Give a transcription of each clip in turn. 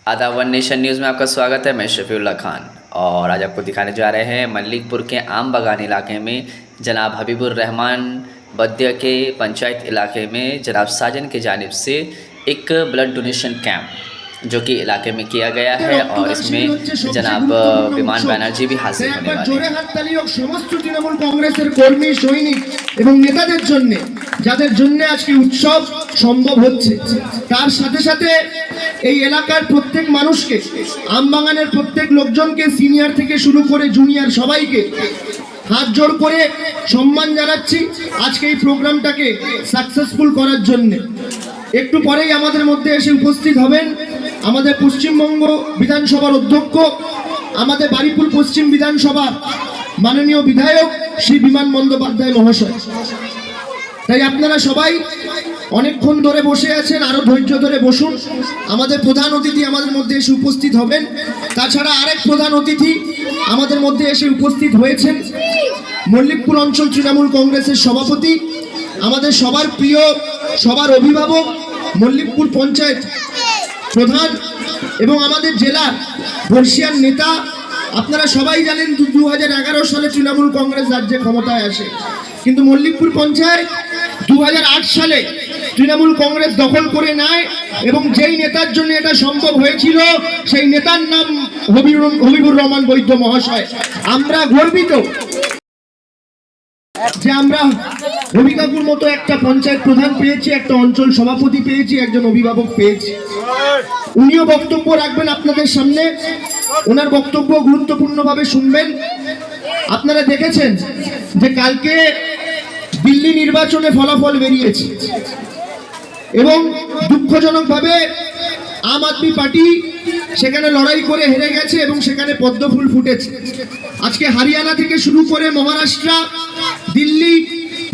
आदाब one nation news में आपका स्वागत है। मैं शफीउल्ला खान और आज आपको दिखाने जा रहे हैं मल्लिकपुर के आम बागान इलाके में जनाब हबीबुर रहमान बद्या के पंचायत इलाके में जनाब साजन की जानिब से एक ब्लड डोनेशन कैंप जो कि इलाके में किया गया है और इसमें जनाब विमान बैनर्जी भी हाजिर होने वाले हैं। समस्त तृणमूल कांग्रेसेर कर्मी सैनिक एवं नेतादेर जन्य যাদের জন্য আজকে উৎসব সম্ভব হচ্ছে তার সাথে সাথে এই এলাকার প্রত্যেক মানুষকে আমবাগানের প্রত্যেক লোকজনকে সিনিয়র থেকে শুরু করে জুনিয়র সবাইকে হাত জোড় করে সম্মান জানাচ্ছি আজকে এই প্রোগ্রামটাকে সাকসেসফুল করার জন্য। একটু পরেই আমাদের মধ্যে এসে উপস্থিত হবেন আমাদের পশ্চিমবঙ্গ বিধানসভার অধ্যক্ষ আমাদের বারিপুর পশ্চিম বিধানসভার মাননীয় বিধায়ক শ্রী বিমান বন্দ্যোপাধ্যায় মহাশয়। তাই আপনারা সবাই অনেকক্ষণ ধরে বসে আছেন, আরো ধৈর্য ধরে বসুন। আমাদের প্রধান অতিথি আমাদের মধ্যে এসে উপস্থিত হবেন। তাছাড়া আরেক প্রধান অতিথি আমাদের মধ্যে এসে উপস্থিত হয়েছেন মল্লিকপুর অঞ্চল তৃণমূল কংগ্রেসের সভাপতি, আমাদের সবার প্রিয় সবার অভিভাবক, মল্লিকপুর পঞ্চায়েত প্রধান এবং আমাদের জেলার বর্ষিয়ান নেতা। আপনারা সবাই জানেন 2011 সালে তৃণমূল কংগ্রেস রাজ্যে ক্ষমতায় আসে, কিন্তু মল্লিকপুর পঞ্চায়েত 2008 সালে তৃণমূল কংগ্রেস দখল করে নেয় এবং যেই নেতার জন্য এটা সম্ভব হয়েছিল সেই নেতার নাম হবিবুর রহমান বৈদ্য মহাশয়। আমরা গর্বিত যে আমরা রবিকাকুর মতো একটা পঞ্চায়েত প্রধান পেয়েছি, একটা অঞ্চল সভাপতি পেয়েছি, একজন অভিভাবক পেয়েছি। উনিও বক্তব্য রাখবেন আপনাদের সামনে, ওনার বক্তব্য গুরুত্বপূর্ণভাবে শুনবেন। আপনারা দেখেছেন যে কালকে দিল্লি নির্বাচনে ফলাফল বেরিয়েছে এবং দুঃখজনকভাবে আম আদমি পার্টি সেখানে লড়াই করে হেরে গেছে এবং সেখানে পদ্মফুল ফুটেছে। আজকে হরিয়ানা থেকে শুরু করে মহারাষ্ট্র, দিল্লি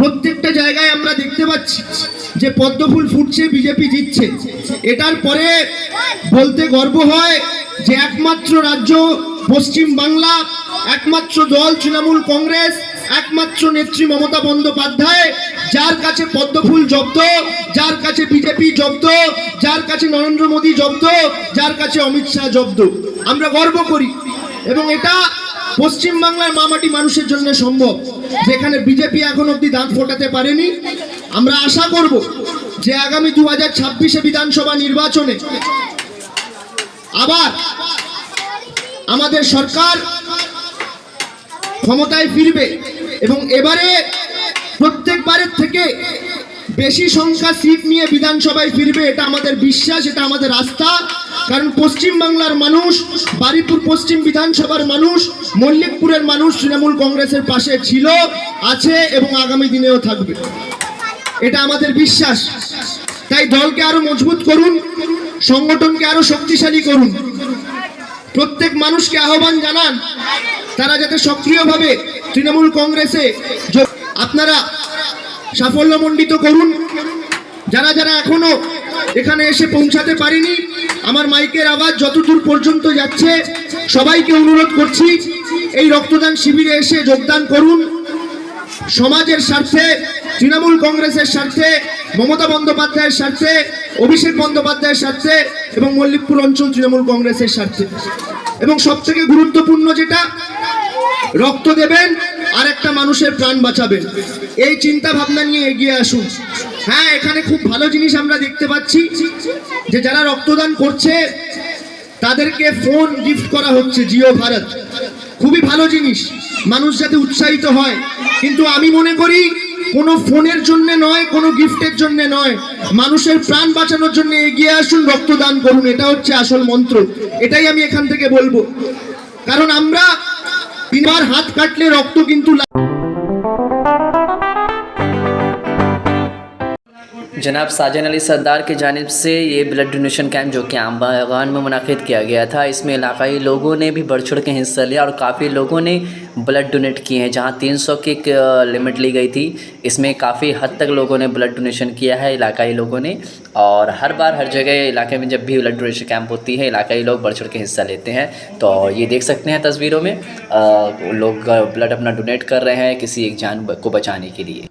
প্রত্যেকটা জায়গায় আমরা দেখতে পাচ্ছি যে পদ্মফুল ফুটছে, বিজেপি জিতছে। এটার পরে বলতে গর্ব হয় যে একমাত্র রাজ্য পশ্চিম বাংলা, একমাত্র দল তৃণমূল কংগ্রেস, একমাত্র নেত্রী মমতা বন্দ্যোপাধ্যায়, যার কাছে পদ্মফুল জব্দ, যার কাছে বিজেপি জব্দ, যার কাছে নরেন্দ্র মোদী জব্দ, যার কাছে অমিত শাহ জব্দ। আমরা গর্ব করি এবং এটা পশ্চিম বাংলার মামাটি মানুষের জন্য সম্ভব, যেখানে বিজেপি এখন অব্দি দাঁত ফোটাতে পারেনি। আমরা আশা করব যে আগামী 2026 বিধানসভা নির্বাচনে আবার আমাদের সরকার ক্ষমতায় ফিরবে এবং এবারে প্রত্যেকবারের থেকে বেশি সংখ্যা সিট নিয়ে বিধানসভায় ফিরবে। এটা আমাদের বিশ্বাস, এটা আমাদের আস্থা। কারণ পশ্চিম বাংলার মানুষ, বারিপুর পশ্চিম বিধানসভার মানুষ, মল্লিকপুরের মানুষ তৃণমূল কংগ্রেসের পাশে ছিল, আছে এবং আগামী দিনেও থাকবে। এটা আমাদের বিশ্বাস। তাই দলকে আরো মজবুত করুন, সংগঠনকে আরো শক্তিশালী করুন। প্রত্যেক মানুষকে আহ্বান জানান তারা যাতে সক্রিয়ভাবে তৃণমূল কংগ্রেসে আপনারা সাফল্যমণ্ডিত করুন। যারা যারা এখনো এখানে এসে পৌঁছাতে পারেনি, আমার মাইকের আওয়াজ যতদূর পর্যন্ত যাচ্ছে সবাইকে অনুরোধ করছি এই রক্তদান শিবিরে এসে যোগদান করুন। সমাজের স্বার্থে, তৃণমূল কংগ্রেসের স্বার্থে, মমতা বন্দ্যোপাধ্যায়ের স্বার্থে, অভিষেক বন্দ্যোপাধ্যায়ের স্বার্থে এবং মল্লিকপুর অঞ্চল তৃণমূল কংগ্রেসের স্বার্থে। এবং সবথেকে গুরুত্বপূর্ণ যেটা, রক্ত দেবেন আর একটা মানুষের প্রাণ বাঁচাবেন, এই চিন্তা ভাবনা নিয়ে এগিয়ে আসুন। হ্যাঁ, এখানে খুব ভালো জিনিস আমরা দেখতে পাচ্ছি যে যারা রক্তদান করছে তাদেরকে ফোন গিফট করা হচ্ছে, জিও ভারত, খুবই ভালো জিনিস, মানুষ যাতে উৎসাহিত হয়। কিন্তু আমি মনে করি কোনো ফোনের জন্য নয়, কোনো গিফটের জন্য নয়, মানুষের প্রাণ বাঁচানোর জন্য এগিয়ে আসুন, রক্তদান করুন। এটা হচ্ছে আসল মন্ত্র। এটাই আমি এখান থেকে বলবো, কারণ আমরা বিনার হাত কাটলে রক্ত কিন্তু जनाब साजन अली सरदार की जानिब से ये ब्लड डोनेशन कैंप जो कि आम बागान में मुनाकिद किया गया था, इसमें इलाकाई लोगों ने भी बढ़ चढ़ के हिस्सा लिया और काफ़ी लोगों ने ब्लड डोनेट किए हैं। जहां 300 की लिमिट ली गई थी, इसमें काफ़ी हद तक लोगों ने ब्लड डोनेशन किया है, इलाकाई लोगों ने। और हर बार हर जगह इलाके में जब भी ब्लड डोनेशन कैंप होती है, इलाकाई लोग बढ़ चढ़ के हिस्सा लेते हैं। तो ये देख सकते हैं तस्वीरों में लोग ब्लड अपना डोनेट कर रहे हैं किसी एक जान को बचाने के लिए।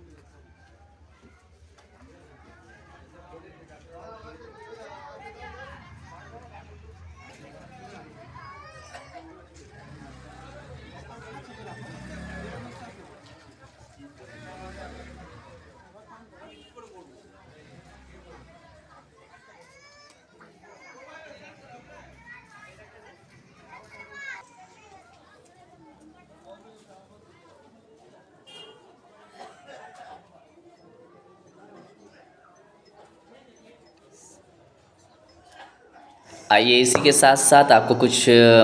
आइए इसी के साथ साथ आपको कुछ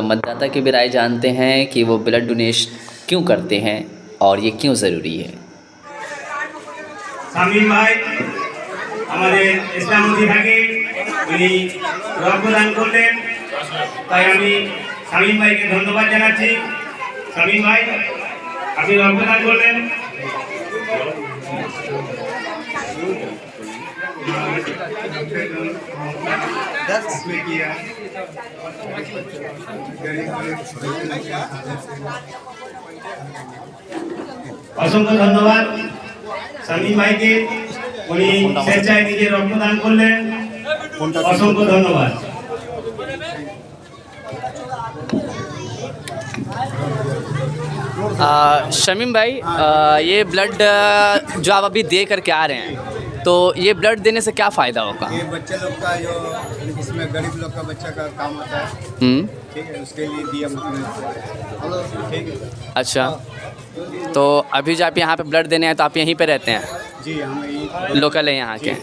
मतदाता की भी राय जानते हैं कि वो ब्लड डोनेशन क्यों करते हैं और ये क्यों ज़रूरी है। শামীম ভাই আমাদের ইসলামী ভাগে উনি রক্তদান করলেন, তাই আমি শামীম ভাইকে ধন্যবাদ জানাচ্ছি। শামীম ভাই আপনি রক্তদান করলেন। অসংখ্য ধন্যবাদ শামীম ভাইকে, উনি স্বেচ্ছায় নিজে রক্তদান করলেন। অসংখ্য ধন্যবাদ। शमीम भाई, ये ब्लड जो आप अभी दे करके आ रहे हैं, तो ये ब्लड देने से क्या फ़ायदा होगा? ये बच्चे लोग का जो इसमें गरीब लोग का बच्चा का काम होता है, ठीक है, उसके लिए दिया ठीक है। अच्छा, तो अभी जो आप यहाँ पे ब्लड देने आए तो आप यहीं पे रहते हैं? जी हम यही लोकल है यहाँ के।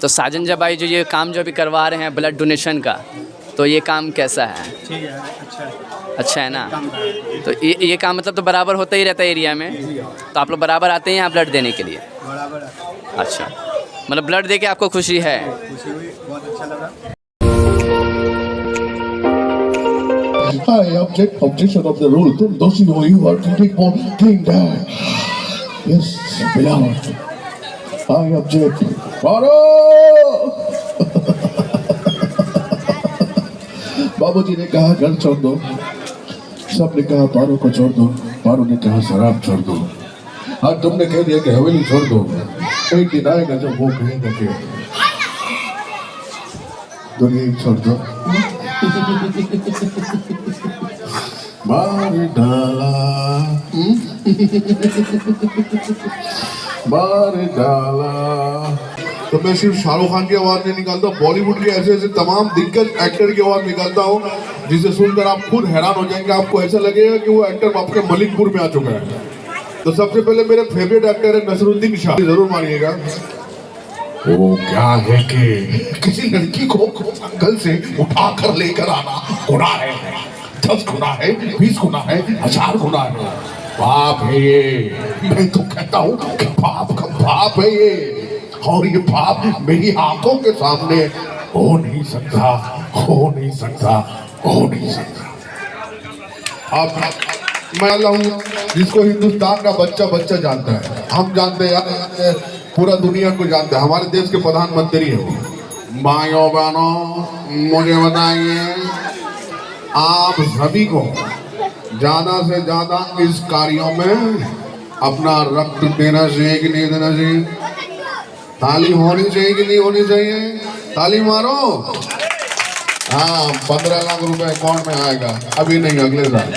तो साजन जब भाई जो ये काम जो अभी करवा रहे हैं ब्लड डोनेशन का, तो ये काम कैसा है? ठीक है, अच्छा है, अच्छा है ना? काम कर रहे हैं। तो ये काम मतलब तो बराबर होता ही रहता है एरिया में, तो आप लोग बराबर आते हैं यहाँ ब्लड देने के लिए? बराबर है। अच्छा, मतलब ब्लड दे के आपको खुशी है? खुशी हुई, बहुत अच्छा लगा। I object objection of the rule. Those you know you are treating for clean that. Yes, beloved. I object. Paro! बाबूजी ने कहा घर छोड़ दो, सबने कहा पारो को छोड़ दो, पारो ने कहा शराब छोड़ दो, और तुमने कह दिया कि हवेली छोड़ दो। एक दिन आएगा जब वो कहेगा कि दुनिया ही छोड़ दो। मार डाला मार डाला। तो मैं सिर्फ शाहरुख खान की आवाज नहीं निकालता, बॉलीवुड के ऐसे ऐसे तमाम दिग्गज एक्टर की आवाज निकालता हूँ जिसे सुनकर आप खुद हैरान हो जाएंगे। आपको ऐसा लगेगा कि वो एक्टर आपके मलिकपुर में आ चुका है। तो सबसे पहले मेरे फेवरेट एक्टर है नसरुद्दीन शाह, जरूर मानिएगा। वो क्या है कि किसी लड़की को जंगल से उठा कर लेकर आना गुनाह है, 10 गुना है, 20 गुना है, 1000 गुना है। पाप है ये, मैं तो कहता हूँ कि पाप का पाप है ये, और ये पाप मेरी आंखों के सामने हो नहीं सकता, हो नहीं सकता, हो नहीं सकता। अब मैं अल्लाह हूँ जिसको हिंदुस्तान का बच्चा बच्चा जानता है, हम जानते हैं, पूरा दुनिया को जानता है, हमारे देश के प्रधानमंत्री है। भाइयों बहनों, मुझे बताइए आप सभी को ज्यादा से ज्यादा इस कार्यों में अपना रक्त देना चाहिए कि नहीं देना चाहिए? ताली होनी चाहिए कि नहीं होनी चाहिए? ताली मारो। हाँ, 15 लाख रुपए अकाउंट में आएगा, अभी नहीं अगले साल।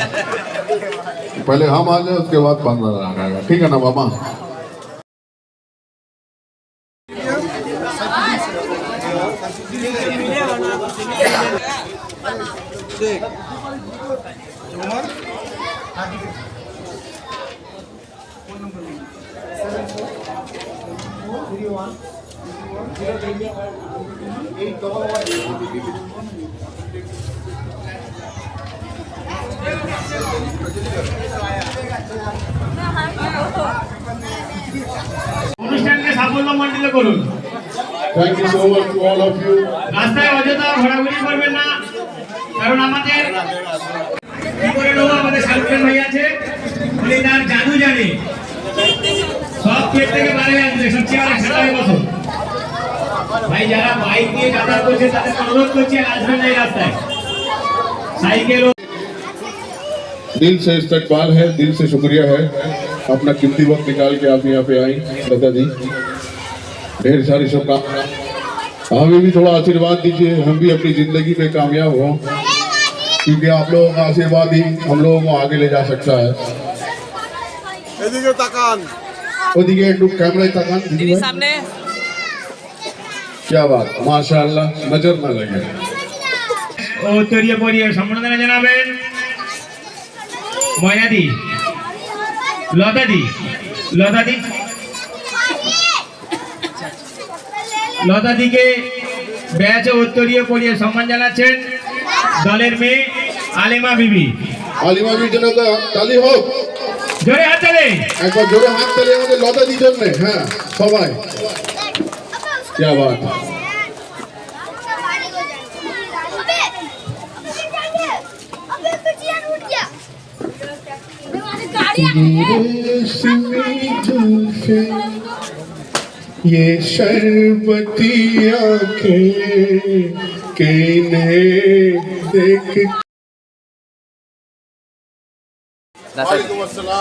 पहले हम आ जाए, उसके बाद 15 लाख आएगा, ठीक है ना बाबा? অনুষ্ঠানকে সাফল্যমণ্ডিত করুন। Thank you so much to all of you. রাস্তায় অযথা ঘোরাঘুরি করবেন না, কারণ আমাদের কি করে নেবো, আমাদের শাহরুখ ভাই আছে, উনি তার জাদু জানে, সব পেট থেকে বাইরে আসবে, সবচেয়ে আগে খেলায় বসো ভাই। যারা বাইক নিয়ে যাতায়াত করছে তাদের অনুরোধ করছি আসবেন না এই রাস্তায়, সাইকেল। दिल से इस्तकबाल है, दिल से शुक्रिया है, अपना कीमती वक्त निकाल के आप यहाँ पे आई लता जी, ढेर सारी शुभकामनाएं। हमें भी थोड़ा आशीर्वाद दीजिए, हम भी अपनी जिंदगी में कामयाब हों, क्योंकि आप लोगों का आशीर्वाद ही हम लोगों को आगे ले जा सकता है। ওদিকে একটু ক্যামেরায় তাকান দিদি ভাই, सामने क्या बात, माशाআল্লাহ, नजर ना लगे। ও তরিয়ে পড়িয়ে সম্মাননা জানাবেন ময়নাদি, লতাদি, লতাদি, লতাদিকে ব্যাচ ও উত্তরীয় পড়িয়ে সম্মান জানাচ্ছেন দলের মেয়ে আলেমা বিবি। আলিমা বির জন্য তো তালি হোক, জোরে হাত তালি। একবার জোরে হাত তালি আমাদের লতা দির জন্য। হ্যাঁ সবাই, क्या बात है। ये शरबती आंखें किन्हें देख।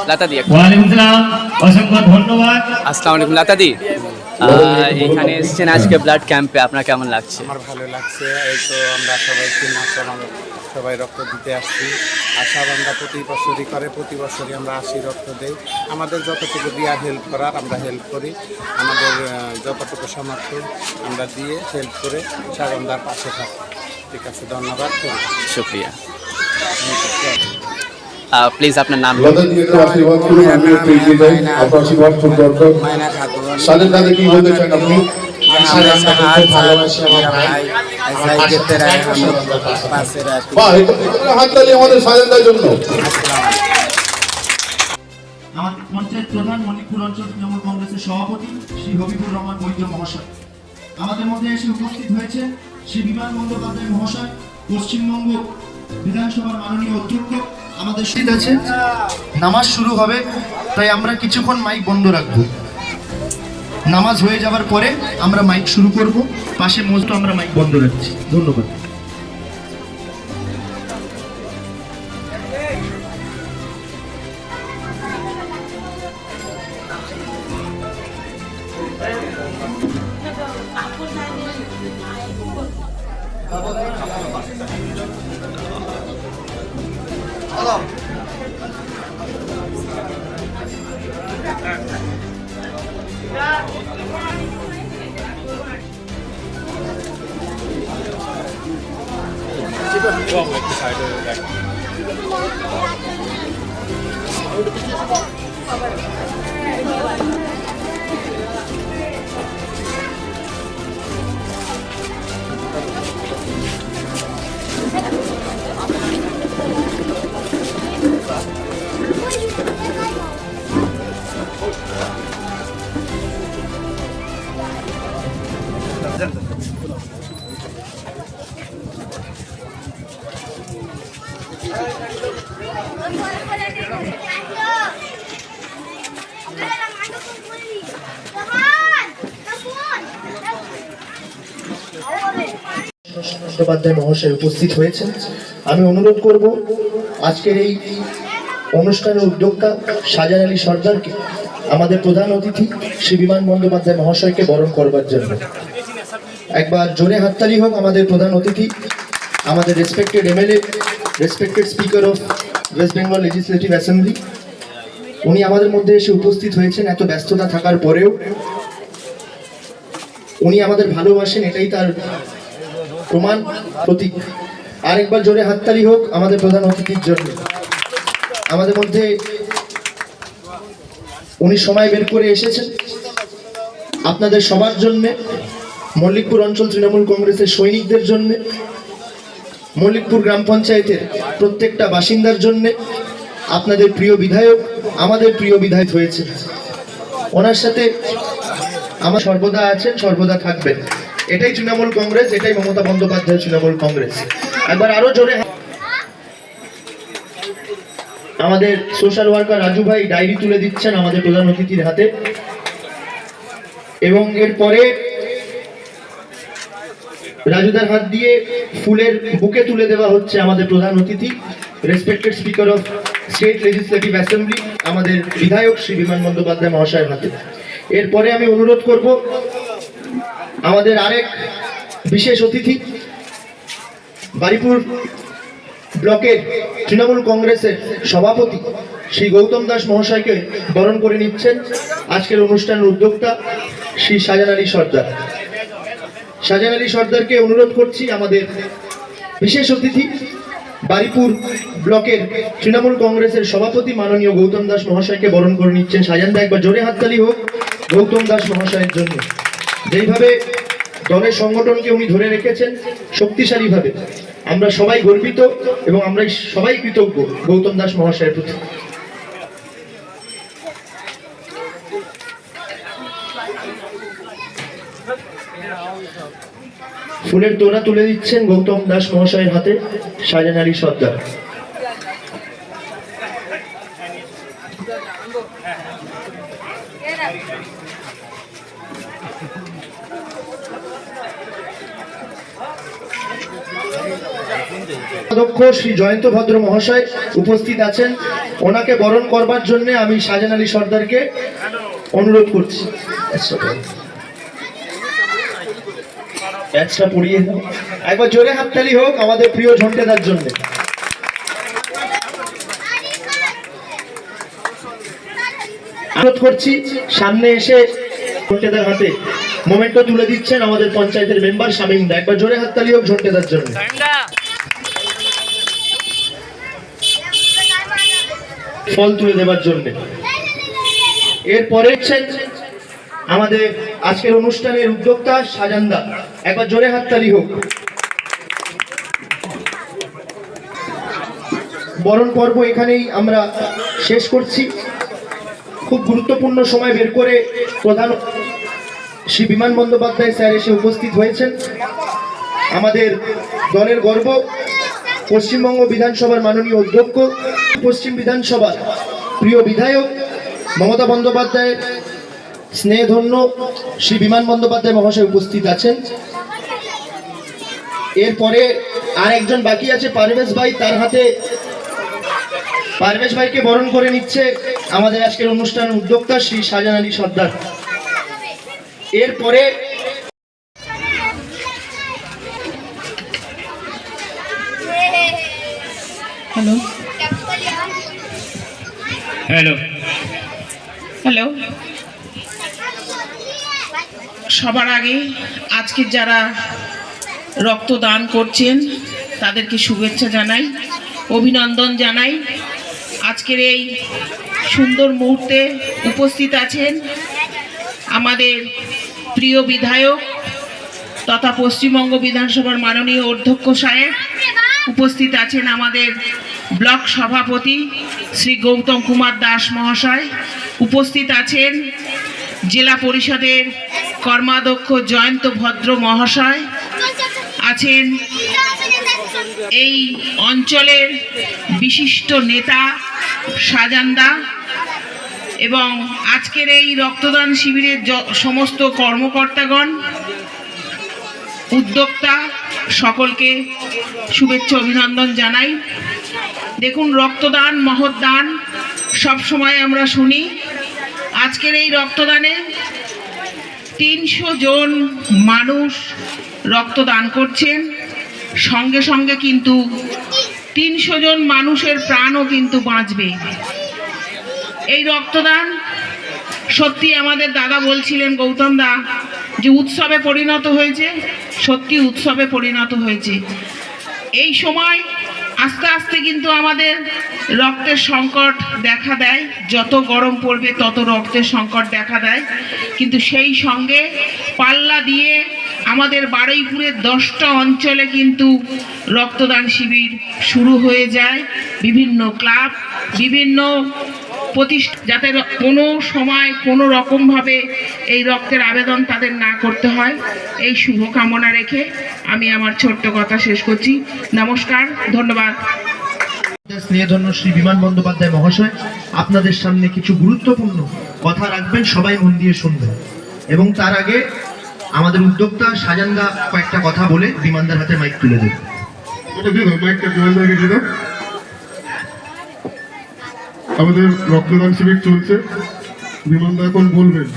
लता दी ওয়ালাইকুম আসসালাম, অসংখ্য ধন্যবাদ। আসসালামু আলাইকুম লতা দি, এখানে এসেছেন আজকে ব্লাড ক্যাম্পে, আপনার কেমন লাগছে? আমার ভালো লাগছে। এই তো আমরা সবাই 3 মাস সবাই রক্ত দিতে আসছি। আশা আমরা প্রতি বছরই করে, প্রতি বছরই আমরা আসি, রক্ত দেই। আমাদের যতটুকু দিয়া হেল্প করার আমরা হেল্প করি, আমাদের যতটুকু সামর্থ্য আমরা দিয়ে হেল্প করে সাগন্দার পাশে থাকি। ঠিক আছে, ধন্যবাদ, শুক্রিয়া। প্লিজ আপনার নাম। লতা দিয়ে একটু আশীর্বাদ করুন, আমি একটু এগিয়ে যাই, আপনার আশীর্বাদ খুব দরকার। মায়না খাতুন, সাজেন দাদা কি বলতে চান আপনি? ভালোবাসি আমার ভাই, সাইকেতে রায় আমি পাশে রাখি। বাহ, হাত তালি আমাদের সাজেন দার জন্য। আমাদের পঞ্চায়েত প্রধান মণিপুর অঞ্চল তৃণমূল কংগ্রেসের সভাপতি শ্রী হবিবুর রহমান বৈদ্য মহাশয় আমাদের মধ্যে এসে উপস্থিত হয়েছে। শ্রী বিমান বন্দ্যোপাধ্যায় মহাশয়, পশ্চিমবঙ্গ বিধানসভার মাননীয় অধ্যক্ষ আমাদের শীত আছে। নামাজ শুরু হবে, তাই আমরা কিছুক্ষণ মাইক বন্ধ রাখবো। নামাজ হয়ে যাওয়ার পরে আমরা মাইক শুরু করব। পাশে মসজিদ আমরা মাইক বন্ধ রাখছি। ধন্যবাদ। বন্দ্যোপাধ্যায় মহাশয় উপস্থিত হয়েছেন। আমি অনুরোধ করব আজকের এই অনুষ্ঠানের উদ্যোক্তা শাহজাহান আলী সর্দারকে, আমাদের প্রধান অতিথি শ্রী বিমান বন্দ্যোপাধ্যায় মহাশয়কে বরণ করবার জন্য। একবার জোরে হাততালি হোক আমাদের প্রধান অতিথি, আমাদের respected MLA, respected speaker of West Bengal legislative assembly. উনি আমাদের মধ্যে এসে উপস্থিত হয়েছেন এত ব্যস্ততা থাকার পরেও। উনি আমাদের ভালোবাসেন, এটাই তার প্রমাণ, প্রতীক। আরেকবার জোরে হাততালি হোক আমাদের প্রধান অতিথির জন্য। আমাদের মধ্যে উনি সময় বের করে এসেছেন আপনাদের সবার জন্য, মল্লিকপুর অঞ্চল তৃণমূল কংগ্রেসের সৈনিকদের জন্য, মল্লিকপুর গ্রাম পঞ্চায়েতের প্রত্যেকটা বাসিন্দার জন্য। আপনাদের প্রিয় বিধায়ক, আমাদের প্রিয় বিধায়ক হয়েছে, ওনার সাথে আমার সর্বদা আছেন, সর্বদা থাকবেন। এটাই তৃণমূল কংগ্রেস, এটাই মমতা বন্দ্যোপাধ্যায় তৃণমূল কংগ্রেস। একবার আরো জোরে। আমাদের সোশ্যাল ওয়ার্কার রাজু ভাই ডায়েরি তুলে দিচ্ছেন আমাদের প্রধান অতিথির হাতে, এবং এরপরে রাজুদার হাত দিয়ে ফুলের বুকে তুলে দেওয়া হচ্ছে আমাদের প্রধান অতিথি, respected speaker of state legislative assembly, আমাদের বিধায়ক শ্রী বিমান বন্দ্যোপাধ্যায় মহাশয়ের হাতে। এরপরে আমি অনুরোধ করব আমাদের আরেক বিশেষ অতিথি, বারিপুর ব্লকের তৃণমূল কংগ্রেসের সভাপতি শ্রী গৌতম দাস মহাশয়কে বরণ করে নিচ্ছেন আজকের অনুষ্ঠানের উদ্যোক্তা শ্রী শাহজাহান আলী সর্দার। শাহজাহান আলী সর্দারকে অনুরোধ করছি আমাদের বিশেষ অতিথি, বারিপুর ব্লকের তৃণমূল কংগ্রেসের সভাপতি মাননীয় গৌতম দাস মহাশয়কে বরণ করে নিচ্ছেন। শাহজাহান দা, একবার জোরে হাততালি হোক গৌতম দাস মহাশয়ের জন্য। যেইভাবে দলের সংগঠনকে উনি ধরে রেখেছেন শক্তিশালীভাবে, আমরা সবাই গর্বিত এবং আমরা সবাই কৃতজ্ঞ গৌতম দাস মহাশয়ের প্রতি। ফুলের তোড়া তুলে দিচ্ছেন গৌতম দাস মহাশয়ের হাতে শাহজাহান আলী সর্দার। অধ্যক্ষ শ্রী জয়ন্ত ভদ্র মহাশয় উপস্থিত আছেন, ওনাকে বরণ করবার জন্য আমি শাহজাহান আলী সর্দারকে অনুরোধ করছি। ব্যাচটা পড়িয়ে দাও, একবার জোরে হাততালি হোক আমাদের প্রিয় ঝন্টেদার জন্য। অনুরোধ করছি সামনে এসে ঝন্টেদার হাতে মোমেন্টো তুলে দিচ্ছেন আমাদের পঞ্চায়েতের মেম্বার শামীম দা, একবার জোরে হাততালি হোক ঝন্টেদার জন্য। ফল তুলে দেবার জন্য এরপরে আমাদের আজকের অনুষ্ঠানের উদ্যোক্তা শাহজাহান দা, একবার জোরে হাততালি হোক। বরণ পর্ব এখানেই আমরা শেষ করছি। খুব গুরুত্বপূর্ণ সময় বের করে প্রধান শ্রী বিমান বন্দ্যোপাধ্যায় স্যার এসে উপস্থিত হয়েছেন। আমাদের দলের গর্ব পশ্চিমবঙ্গ বিধানসভার মাননীয় অধ্যক্ষ, পশ্চিম বিধানসভার প্রিয় বিধায়ক মমতা বন্দ্যোপাধ্যায় স্নেহধন্য শ্রী বিমান বন্দ্যোপাধ্যায় মহাশয় উপস্থিত আছেন। এরপরে আর একজন বাকি আছে পারভেজ ভাই, তার হাতে পারভেজ ভাইকে বরণ করে নিচ্ছে আমাদের আজকের অনুষ্ঠানের উদ্যোক্তা শ্রী শাহজাহান আলী সর্দার। এরপরে হ্যালো হ্যালো হ্যালো সবার আগে আজকে যারা রক্তদান করছেন তাদেরকে শুভেচ্ছা জানাই, অভিনন্দন জানাই। আজকের এই সুন্দর মুহূর্তে উপস্থিত আছেন আমাদের প্রিয় বিধায়ক তথা পশ্চিমবঙ্গ বিধানসভার মাননীয় অধ্যক্ষ সাহেব, উপস্থিত আছেন আমাদের ব্লক সভাপতি শ্রী গৌতম কুমার দাস মহাশয়, উপস্থিত আছেন জেলা পরিষদের কর্মাধ্যক্ষ জয়ন্ত ভদ্র মহাশয়, আছেন এই অঞ্চলের বিশিষ্ট নেতা শাহজাহান দা এবং আজকের এই রক্তদান শিবিরের সমস্ত কর্মকর্তাগণ, উদ্যোক্তা সকলকে শুভেচ্ছা অভিনন্দন জানাই। দেখুন, রক্তদান মহৎ দান সব সময় আমরা শুনি। আজকের এই রক্তদানে 300 জন মানুষ রক্তদান করছেন, সঙ্গে সঙ্গে কিন্তু 300 জন মানুষের প্রাণও কিন্তু বাঁচবে। এই রক্তদান সত্যি আমাদের দাদা বলছিলেন গৌতম দা যে উৎসবে পরিণত হয়েছে, সত্যি উৎসবে পরিণত হয়েছে। এই সময় আস্তে আস্তে কিন্তু আমাদের রক্তের সংকট দেখা দেয়, যত গরম পড়বে তত রক্তের সংকট দেখা দেয়, কিন্তু সেই সঙ্গে পাল্লা দিয়ে আমাদের বারুইপুরের 10টা অঞ্চলে কিন্তু রক্তদান শিবির শুরু হয়ে যায়। বিভিন্ন ক্লাব, বিভিন্ন প্রতিষ্ঠান, যাতে কোনো সময় কোনো রকমভাবে এই রক্তের আবেদন তাদের না করতে হয়, এই শুভকামনা রেখে আমি আমার ছোট্ট কথা শেষ করছি। নমস্কার, ধন্যবাদ। স্নেহধন্য শ্রী বিমান বন্দ্যোপাধ্যায় মহাশয় আপনাদের সামনে কিছু গুরুত্বপূর্ণ কথা রাখবেন, সবাই মন দিয়ে শুনবেন। এবং তার আগে আমাদের উদ্যোক্তা শাহজাহান দা কয়েকটা কথা বলে বিমানদার হাতে মাইক তুলে দেবেন। আমাদের রক্তদান শিবির চলছে, বিমানদা এখন বলবেন।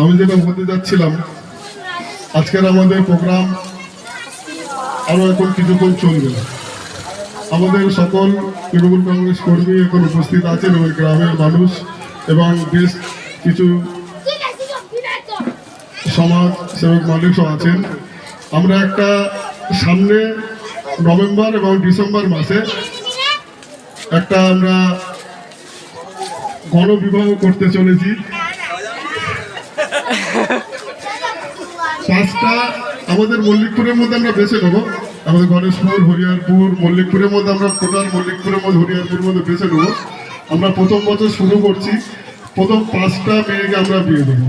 আমি যেটা বলতে যাচ্ছিলাম, আজকের আমাদের প্রোগ্রাম আরও এখন কিছুক্ষণ চলবে। আমাদের সকল তৃণমূল কংগ্রেস কর্মী এখন উপস্থিত আছেন এবং গ্রামের মানুষ এবং বেশ কিছু সমাজ সেবক মানুষও আছেন। আমরা একটা সামনে নভেম্বর এবং ডিসেম্বর মাসে একটা আমরা গণবিবাহ করতে চলেছি। 5টা আমাদের মল্লিকপুরের মধ্যে আমরা বেছে নেব, আমাদের গণেশপুর, হরিয়ারপুর, মল্লিকপুরের মধ্যে আমরা টোটাল মল্লিকপুরের মধ্যে হরিয়ারপুরের মধ্যে বেছে নেবো। আমরা প্রথম বছর শুরু করছি, প্রথম 5টা মেয়েকে আমরা বিয়ে দেবো।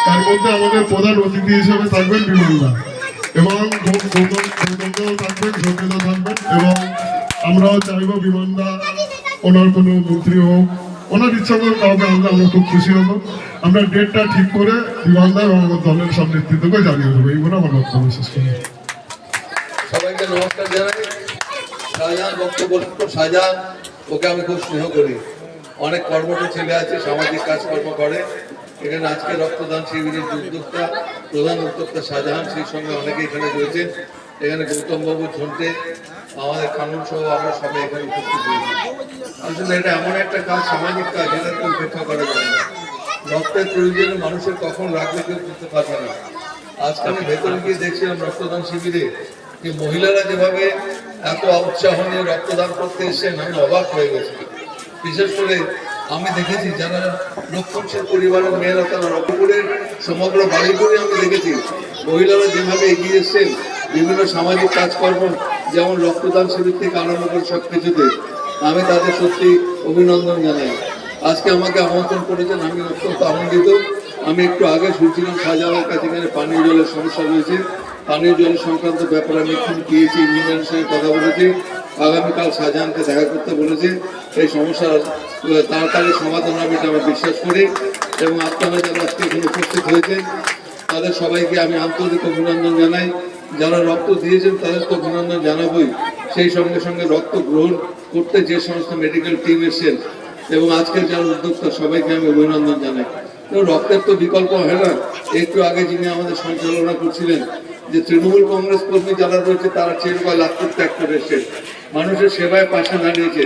তার মধ্যে আমাদের প্রধান অতিথি হিসেবে থাকবেন বিমলদা এবং গৌতমদাও থাকবেন, সৌমিতা থাকবেন, এবং আমরাও চাইবো বিমলদা ওনার কোনো মন্ত্রী হোক, ওনার ইচ্ছা করে কাউকে আনলে আমরা খুব খুশি হবো। আমরা ডেটটা ঠিক করে বিমলদা এবং আমার দলের সব নেতৃত্বকে জানিয়ে দেবো। এই বলে আমার বক্তব্য শেষ করি। সবাইকে নমস্কার জানাই। শাহজাহান বক্তব্য শাহজাহান, ওকে আমি খুব স্নেহ করি। অনেক কর্মঠ ছেলে আছে, সামাজিক কাজকর্ম করে। এখানে আজকে রক্তদান শিবিরের উদ্যোক্তা, প্রধান উদ্যোক্তা শাহজাহান, সেই সঙ্গে অনেকে এখানে রয়েছেন। এখানে গৌতমবাবু, ঝন্টে, আমাদের কানুন সহ আমরা সবাই এখানে উপস্থিত হয়েছি। আসলে এটা এমন একটা কাজ, সামাজিক কাজ, এটাকে উপেক্ষা করা যায় না। রক্তের প্রয়োজনে মানুষের কখন রাখবে কেউ বুঝতে পারবে না। আজকে আমি ভেতরে গিয়ে দেখছিলাম রক্তদান শিবিরে যে মহিলারা যেভাবে এত উৎসাহ নিয়ে রক্তদান করতে এসছেন, আমি অবাক হয়ে গেছি। বিশেষ করে আমি দেখেছি যারা লক্ষণশীল পরিবারের মেয়েরা, তারা রক্তপুরের সমগ্র বাড়িপুরে আমি দেখেছি মহিলারা যেভাবে এগিয়ে এসছেন বিভিন্ন সামাজিক কাজকর্ম, যেমন রক্তদান শিবির থেকে আরম্ভ করে সব কিছুতে, আমি তাদের সত্যি অভিনন্দন জানাই। আজকে আমাকে আমন্ত্রণ করেছেন, আমি অত্যন্ত আনন্দিত। আমি একটু আগে শুনছিলাম শাহজাহানের কাছে এখানে পানীয় জলের সমস্যা রয়েছে। পানীয় জল সংক্রান্ত ব্যাপারে আমি একটু পেয়েছি, ইঞ্জিনিয়ারের সঙ্গে কথা বলেছি। আগামীকাল শাহজাহানকে দেখা করতে বলেছে। এই সমস্যার তাড়াতাড়ি সমাধান হবে এটা আমি বিশ্বাস করি। এবং আপনারা যারা আজকে এখানে উপস্থিত হয়েছেন তাদের সবাইকে আমি আন্তরিক অভিনন্দন জানাই। যারা রক্ত দিয়েছেন তাদের তো অভিনন্দন জানাবই, সেই সঙ্গে সঙ্গে রক্ত গ্রহণ করতে যে সমস্ত মেডিকেল টিম এসেছেন এবং আজকের যারা উদ্যোক্তা, সবাইকে আমি অভিনন্দন জানাই। তো রক্তের তো বিকল্প হয় না। একটু আগে যিনি আমাদের সঞ্চালনা করছিলেন যে তৃণমূল কংগ্রেস কর্মী যারা রয়েছে তারা চিরকাল আত্মত্যাগ করে এসেছে, মানুষের সেবায় পাশে দাঁড়িয়েছে,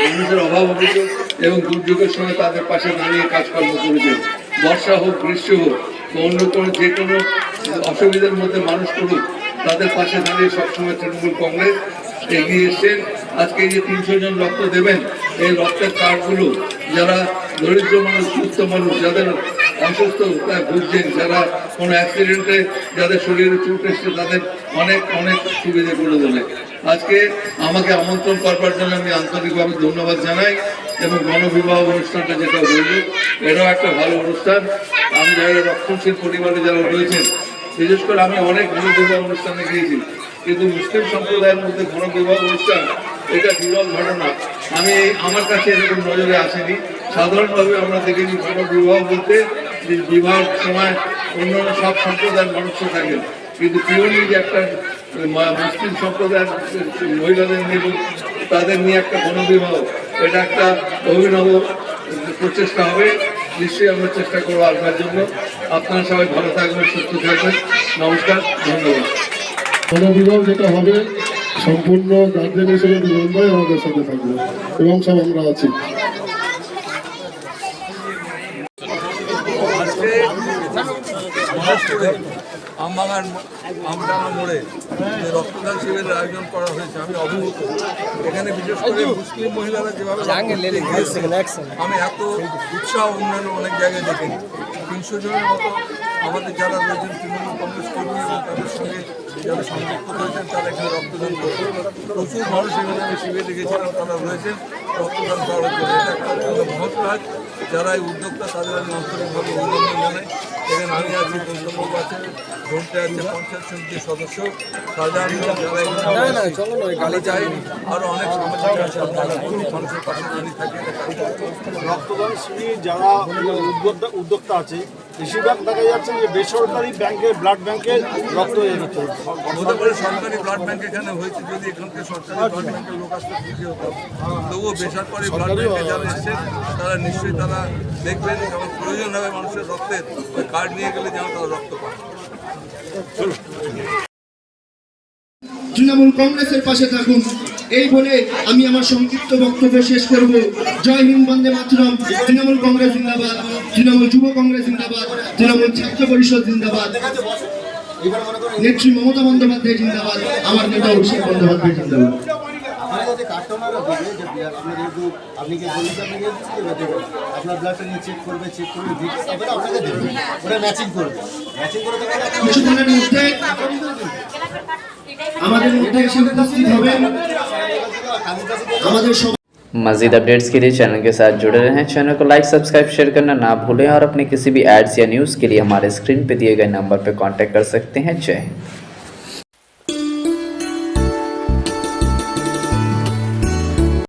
মানুষের অভাব অভিযোগ এবং দুর্যোগের সময় তাদের পাশে দাঁড়িয়ে কাজকর্ম করেছে। বর্ষা হোক, গ্রীষ্ম হোক, অন্য কোনো যে কোনো অসুবিধার মধ্যে মানুষ করুক, তাদের পাশে দাঁড়িয়ে সবসময় তৃণমূল কংগ্রেস এগিয়ে এসছেন। আজকে এই যে 300 জন রক্ত দেবেন, এই রক্তের কার্ডগুলো যারা দরিদ্র মানুষ, সুস্থ মানুষ, যাদের অসুস্থতায় ভুগছেন, যারা কোনো অ্যাক্সিডেন্টে যাদের শরীরে চোট এসছে, তাদের অনেক অনেক সুবিধা করে দেবে। আজকে আমাকে আমন্ত্রণ করবার জন্য আমি আন্তরিকভাবে ধন্যবাদ জানাই। এবং গণবিবাহ অনুষ্ঠানটা যেটা হইল, এটাও একটা ভালো অনুষ্ঠান। আমি যারা রক্ষণশীল পরিবারে যারা রয়েছেন, বিশেষ করে আমি অনেক গণবিবাহ অনুষ্ঠানে গিয়েছি, কিন্তু মুসলিম সম্প্রদায়ের মধ্যে গণবিবাহ অনুষ্ঠান এটা বিরল ঘটনা। আমার কাছে এরকম নজরে আসেনি। সাধারণভাবে আমরা দেখেছি গণবিবাহ বলতে যে বিবাহের সময় অন্যান্য সব সম্প্রদায়ের মানুষও থাকেন, কিন্তু পিওরলি যে একটা মুসলিম সম্প্রদায়ের মহিলাদের নিয়ে তাদের নিয়ে একটা গণবিবাহ, এটা একটা অভিনব প্রচেষ্টা হবে। নিশ্চয়ই আমরা চেষ্টা করবো আসবার জন্য। আপনারা সবাই ভালো থাকবেন, সুস্থ থাকবেন। নমস্কার, ধন্যবাদ। গণবিবাহ যেটা হবে সম্পূর্ণ গার্জেন হিসেবে বিমলদাই আমাদের সাথে থাকবে এবং সব আমরা আছি। আমডাঙ্গা মোড়ে যে রক্তদান শিবিরের আয়োজন করা হয়েছে, আমি অভিভূত। এখানে বিশেষ করে মুসলিম মহিলারা যেভাবে আমি এত উৎসাহ অন্যান্য অনেক জায়গায় দেখিনি। 300 জনের মতো আমাদের যারা রয়েছেন তৃণমূল কংগ্রেস কর্মী এবং তাদের সঙ্গে যারা সংযুক্ত রয়েছেন তারা এখানে রক্তদান করছেন। প্রচুর মানুষ এখানে আমি শিবিরে গেছিলাম, তারা রয়েছেন রক্তদান করার জন্য। এটা একটা মহৎ কাজ। যারা এই উদ্যোক্তা তাদের আমি আন্তরিকভাবে অভিনন্দন জানাই। এখানে আমি আছি, গৌতমবাবু আছে, ঘন্টে আছে, পঞ্চায়েত সমিতির সদস্য, শাহজাহান, যারা চাই আরও অনেক সামাজিক কাজ আপনারা করুন, মানুষের পাশে দাঁড়িয়ে থাকে। রক্তদান শিবির যারা উদ্যোক্তা আছে, বেশিরভাগ দেখা যাচ্ছে যে বেসরকারি ব্যাংকে, ব্লাড ব্যাংকে রক্ত দিতে হতে পারে সরকারি ব্লাড ব্যাংক এখানে হয়েছে, যদি এখানকার সরকারি ব্লাড ব্যাংকের লোক আসতে খুশি হতো। তবুও বেসরকারি ব্লাড ব্যাংকে যারা এসছেন তারা নিশ্চয়ই তারা দেখবেন যেমন প্রয়োজন হবে মানুষের রক্তের, ওই কার্ড নিয়ে গেলে যেন তারা রক্ত পায়। তৃণমূল কংগ্রেসের পাশে থাকুন, এই বলে আমি আমার সংক্ষিপ্ত বক্তব্য শেষ করব। জয় হিন্দ, বন্দে মাতরম। তৃণমূল কংগ্রেস জিন্দাবাদ, তৃণমূল যুব কংগ্রেস জিন্দাবাদ, তৃণমূল ছাত্র পরিষদ জিন্দাবাদ, নেত্রী মমতা বন্দ্যোপাধ্যায় জিন্দাবাদ, আমার নেতা অভিষেক বন্দ্যোপাধ্যায় জিন্দাবাদ। আপনার ব্লাডটা নিয়ে চেক করবে, আপনাকে দেবে, ওটা ম্যাচিং করবে। কিছুক্ষণের মধ্যে আমাদের মধ্যে এসে উপস্থিত হবেন আমাদের मज़ीद अपडेट्स के लिए चैनल के साथ जुड़े रहें। चैनल को लाइक सब्सक्राइब शेयर करना ना भूलें और अपने किसी भी एड्स या न्यूज़ के लिए हमारे स्क्रीन पे दिए गए नंबर पर कांटेक्ट कर सकते हैं। जय हिंद।